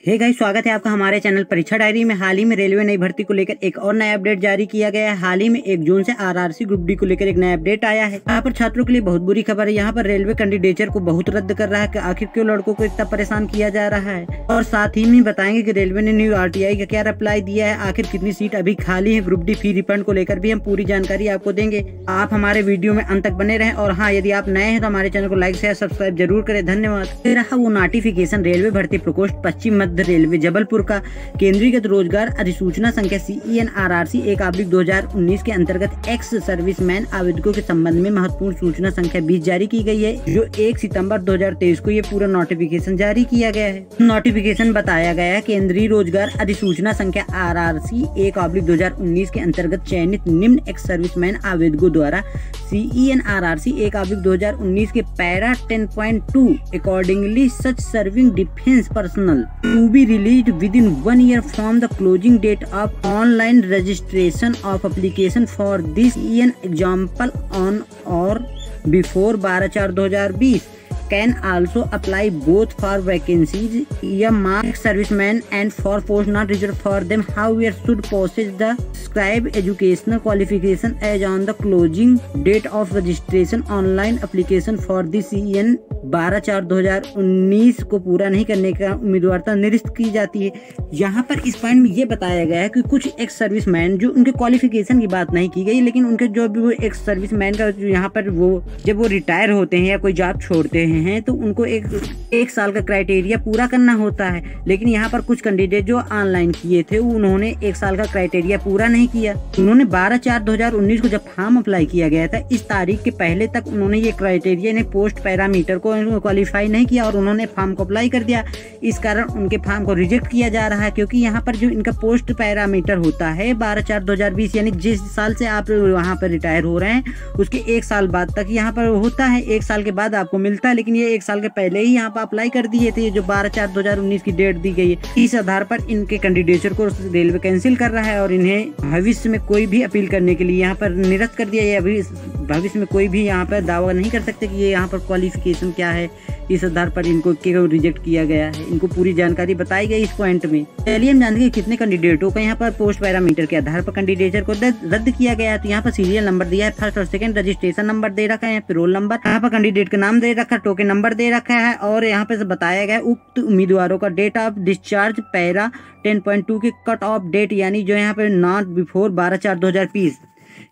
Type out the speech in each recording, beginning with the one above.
Hey guys, स्वागत है आपका हमारे चैनल परीक्षा डायरी में। हाल ही में रेलवे नई भर्ती को लेकर एक और नया अपडेट जारी किया गया है। हाल ही में 1 जून से आरआरसी ग्रुप डी को लेकर एक नया अपडेट आया है। यहाँ पर छात्रों के लिए बहुत बुरी खबर है। यहाँ पर रेलवे कैंडिडेचर को बहुत रद्द कर रहा है कि आखिर क्यों लड़कों को इतना परेशान किया जा रहा है, और साथ ही में बताएंगे कि रेलवे ने न्यू RTI का क्या रिप्लाई दिया है, आखिर कितनी सीट अभी खाली है ग्रुप डी फी रिफंड को लेकर भी हम पूरी जानकारी आपको देंगे। आप हमारे वीडियो में अंत तक बने रहें। और हाँ, यदि आप नए हैं तो हमारे चैनल को लाइक शेयर सब्सक्राइब जरूर करें। धन्यवाद। रहा वो नोटिफिकेशन रेलवे भर्ती प्रकोष्ठ पश्चिम मध्य रेलवे जबलपुर का केंद्रीकृत रोजगार अधिसूचना संख्या CEN-RRC 1/2019 के अंतर्गत एक्स सर्विसमैन आवेदकों के संबंध में महत्वपूर्ण सूचना संख्या 20 जारी की गई है, जो 1 सितंबर 2023 को ये पूरा नोटिफिकेशन जारी किया गया है। नोटिफिकेशन बताया गया है केंद्रीय रोजगार अधिसूचना संख्या RRC 1/2019 के अंतर्गत चयनित निम्न एक्स सर्विसमैन आवेदकों द्वारा CEN-RRC 1/2019 के पैरा 10.2 accordingly such serving defence personnel to be released within 1 year from the closing date of online registration of application for this CEN example on or before 12/4/2020 can also apply both for vacancies marked servicemen and for posts not reserved for them. However, should possess the prescribed educational qualification as on the closing date of registration online application for the CEN 12/4/2019 को पूरा नहीं करने का उम्मीदवारता निरस्त की जाती है। यहाँ पर इस पॉइंट में ये बताया गया है कि कुछ एक्स सर्विसमैन जो उनके क्वालिफिकेशन की बात नहीं की गई, लेकिन उनके जो भी वो एक्स सर्विसमैन का जो यहाँ पर वो जब वो रिटायर होते हैं या कोई जॉब छोड़ते हैं तो उनको एक साल का क्राइटेरिया पूरा करना होता है। लेकिन यहाँ पर कुछ कैंडिडेट जो ऑनलाइन किए थे उन्होंने 1 साल का क्राइटेरिया पूरा नहीं किया। उन्होंने 12/4/2019 को जब फॉर्म अप्लाई किया गया था, इस तारीख के पहले तक उन्होंने ये क्राइटेरिया ने पोस्ट पैरामीटर को क्वालिफाई नहीं किया और उन्होंने फॉर्म को अप्लाई कर दिया। इस कारण उनके फॉर्म को रिजेक्ट किया जा रहा है, क्योंकि यहाँ पर जो इनका पोस्ट पैरामीटर होता है 12/4/2020 यानी जिस साल से आप वहाँ पर रिटायर हो रहे हैं उसके 1 साल बाद तक यहाँ पर होता है। 1 साल के बाद आपको मिलता है, लेकिन ये 1 साल के पहले ही यहाँ पर अप्लाई कर दिए थे, जो 12/4/2019 की डेट दी गई है। इस आधार पर इनके कैंडिडेचर को रेलवे कैंसिल कर रहा है और इन्हें भविष्य में कोई भी अपील करने के लिए यहाँ पर निरस्त कर दिया है। अभी भविष्य में कोई भी यहाँ पर दावा नहीं कर सकते कि ये यहाँ पर क्वालिफिकेशन क्या है। इस आधार पर इनको क्यों रिजेक्ट किया गया है, इनको पूरी जानकारी बताई गई इस पॉइंट में। चलिए हम जानते हैं कितने कैंडिडेटों को यहाँ पर पोस्ट पैरामीटर के आधार पर कैंडिडेचर को रद्द किया गया है। तो यहाँ पर सीरियल नंबर दिया है, फर्स्ट और सेकंड, रजिस्ट्रेशन नंबर दे रखा है, रोल नंबर, यहाँ पर कैंडिडेट का नाम दे रखा है, टोकन नंबर दे रखा है, और यहाँ पे बताया गया उक्त उम्मीदवारों का डेट ऑफ डिस्चार्ज पैरा 10.2 की कट ऑफ डेट, यानी जो यहाँ पे नॉट बिफोर 12/4/2020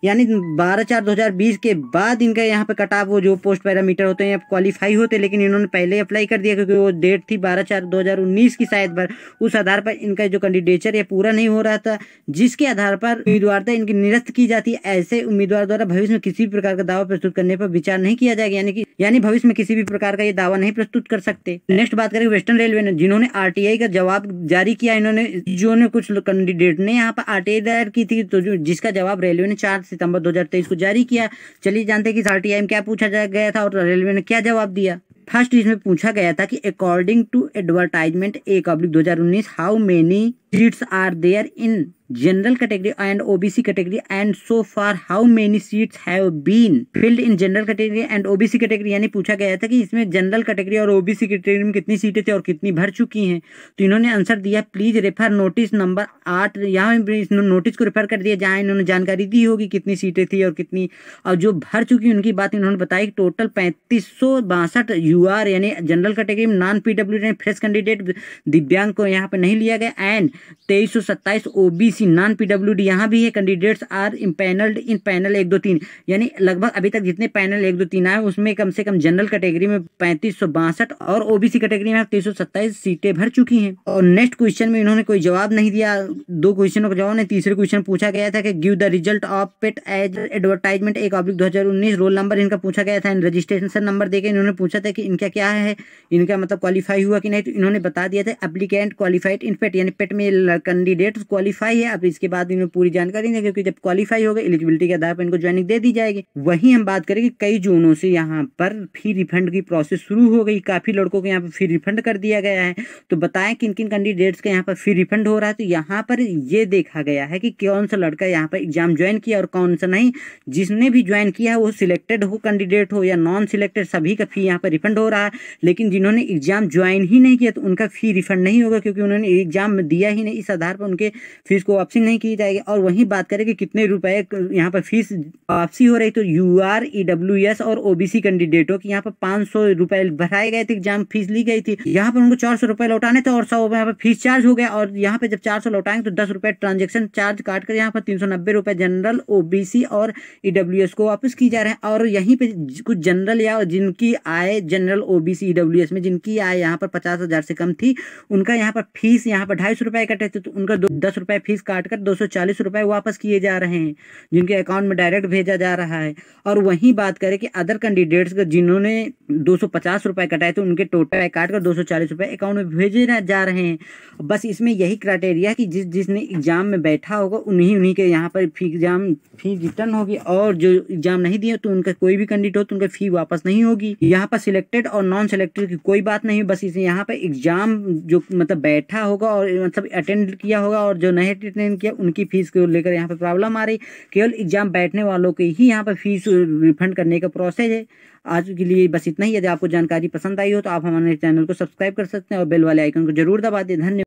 यानी 12/4/2020 के बाद इनका यहाँ पे कट ऑफ वो जो पोस्ट पैरामीटर होते हैं क्वालिफाई होते हैं, लेकिन इन्होंने पहले अप्लाई कर दिया क्योंकि वो डेट थी 12/4/2019 की शायद पर। उस आधार पर इनका जो कैंडिडेचर है पूरा नहीं हो रहा था, जिसके आधार पर उम्मीदवारता इनकी निरस्त की जाती है। ऐसे उम्मीदवार द्वारा भविष्य में किसी भी प्रकार का दावा प्रस्तुत करने पर विचार नहीं किया जाएगा, यानी भविष्य में किसी भी प्रकार का ये दावा नहीं प्रस्तुत कर सकते। नेक्स्ट बात करें वेस्टर्न रेलवे ने, जिन्होंने RTI का जवाब जारी किया। इन्होंने कुछ कैंडिडेट ने यहाँ पर RTI दायर की थी, तो जिसका जवाब रेलवे ने 4 सितंबर 2023 को जारी किया। चलिए जानते हैं कि RTI में क्या पूछा गया था और रेलवे ने क्या जवाब दिया। फर्स्ट इसमें पूछा गया था कि according to advertisement 1/2019 how many seats are there in general category and OBC category and so far how many seats have been filled in general category and OBC category. यानी पूछा गया था कि इसमें जनरल कैटेगरी और OBC category में कितनी सीटें थी और कितनी भर चुकी हैं। तो इन्होंने आंसर दिया प्लीज रेफर नोटिस नंबर 8। यहाँ नोटिस को रेफर कर दिया जहाँ इन्होंने जानकारी दी होगी कितनी सीटें थी और कितनी, और जो भर चुकी उनकी बात इन्होंने बताई। टोटल 3562 UR यानी जनरल कैटेगरी में नॉन PWD यानी फ्रेश कैंडिडेट दिव्यांग को यहाँ पे नहीं लिया गया, एंड 2327 OBC नॉन PWD यहाँ भी है। Candidates are empanelled in panel 1 2 3, यानी लगभग अभी तक जितने पैनल 1 2 3 आए उसमें कम से कम जनरल कैटेगरी में 3562 और OBC कैटेगरी में 2327 सीटें भर चुकी हैं। और नेक्स्ट क्वेश्चन में इन्होंने कोई जवाब नहीं दिया, 2 क्वेश्चनों का जवाब नहीं। तीसरे क्वेश्चन पूछा गया था कि give the result of PET as advertisement 1/2019। Roll number इनका पूछा गया था, रजिस्ट्रेशन नंबर देके इन्होंने पूछा था कि इनका क्या है, इनका मतलब क्वालिफाई हुआ कि नहीं। तो इन्होंने बता दिया था एप्लीकेंट क्वालिफाइड इन पेट, यानी पेट में कैंडिडेट क्वालिफाई है। अब इसके बाद इन्हें पूरी जानकारी देंगे, क्योंकि जब क्वालिफाई हो गए एलिजिबिलिटी के आधार पर इनको ज्वाइनिंग दे दी जाएगी। वहीं हम बात करेंगे कई जोनों से यहाँ पर फी रिफंड की प्रोसेस शुरू हो गई। काफी लड़कों को यहाँ पर फी रिफंड कर दिया गया है। तो बताएं किन किन कैंडिडेट्स का यहाँ पर फी रिफंड हो रहा है। तो यहाँ पर ये देखा गया है कि कौन सा लड़का यहाँ पर एग्जाम ज्वाइन किया और कौन सा नहीं। जिसने भी ज्वाइन किया है वो सिलेक्टेड हो कैंडिडेट हो या नॉन सिलेक्टेड, सभी का फी यहाँ पर रिफंड हो रहा है। लेकिन जिन्होंने एग्जाम ज्वाइन ही नहीं किया तो उनका फी रिफंड नहीं होगा, क्योंकि उन्होंने एग्जाम दिया ही नहीं। इस आधार पर उनके फीस को वापसी नहीं की जाएगी। और वहीं बात करें कि कितने रुपए यहाँ पर फीस वापसी हो रही, तो यूआर, ईडब्ल्यूएस और ओबीसी कैंडिडेटों की यहाँ पर 500 रुपए भराए गए थे, एग्जाम फीस ली गई थी। यहाँ पर उनको 400 रुपए लौटाने थे और 100 यहाँ पर फीस चार्ज हो गया। और यहाँ पे जब 400 लौटाएंगे तो 10 रुपए ट्रांजेक्शन चार्ज काट कर यहाँ पर 390 रुपए जनरल, ओबीसी और ईडब्ल्यूएस को वापस की जा रहे हैं। और यहीं पे कुछ जनरल या जिनकी आय जनरल, ओबीसी, ईडब्ल्यूएस में जिनकी आय यहाँ पर 50,000 से कम थी, उनका यहाँ पर फीस यहाँ पर 250 रुपए कटे थे, तो उनका 10 रुपए फीस काट कर 240 रुपए वापस किए जा रहे हैं, जिनके अकाउंट में डायरेक्ट भेजा जा रहा है। और वहीं बात करें कि अदर कैंडिडेट्स का जिन्होंने 250 रुपए कटाए थे, उनके टोटल काट कर 240 रुपए अकाउंट में भेजे जा रहे हैं। बस इसमें यही क्राइटेरिया कि जिसने एग्जाम में बैठा होगा उन्हीं के यहाँ पर फी रिटर्न होगी। और जो एग्जाम नहीं दिए तो उनका कोई भी कैंडिडेट हो तो उनका फी वापस नहीं होगी। यहाँ पर सिलेक्टेड और नॉन सिलेक्टेड की कोई बात नहीं। बस इसे यहाँ पर एग्जाम जो मतलब बैठा होगा और मतलब अटेंड किया होगा और जो नहीं अटेंड किया उनकी फीस को लेकर यहाँ पर प्रॉब्लम आ रही। केवल एग्जाम बैठने वालों के ही यहाँ पर फीस रिफंड करने का प्रोसेस है। आज के लिए बस इतना ही। यदि आपको जानकारी पसंद आई हो तो आप हमारे चैनल को सब्सक्राइब कर सकते हैं और बेल वाले आइकन को जरूर दबा दें। धन्यवाद।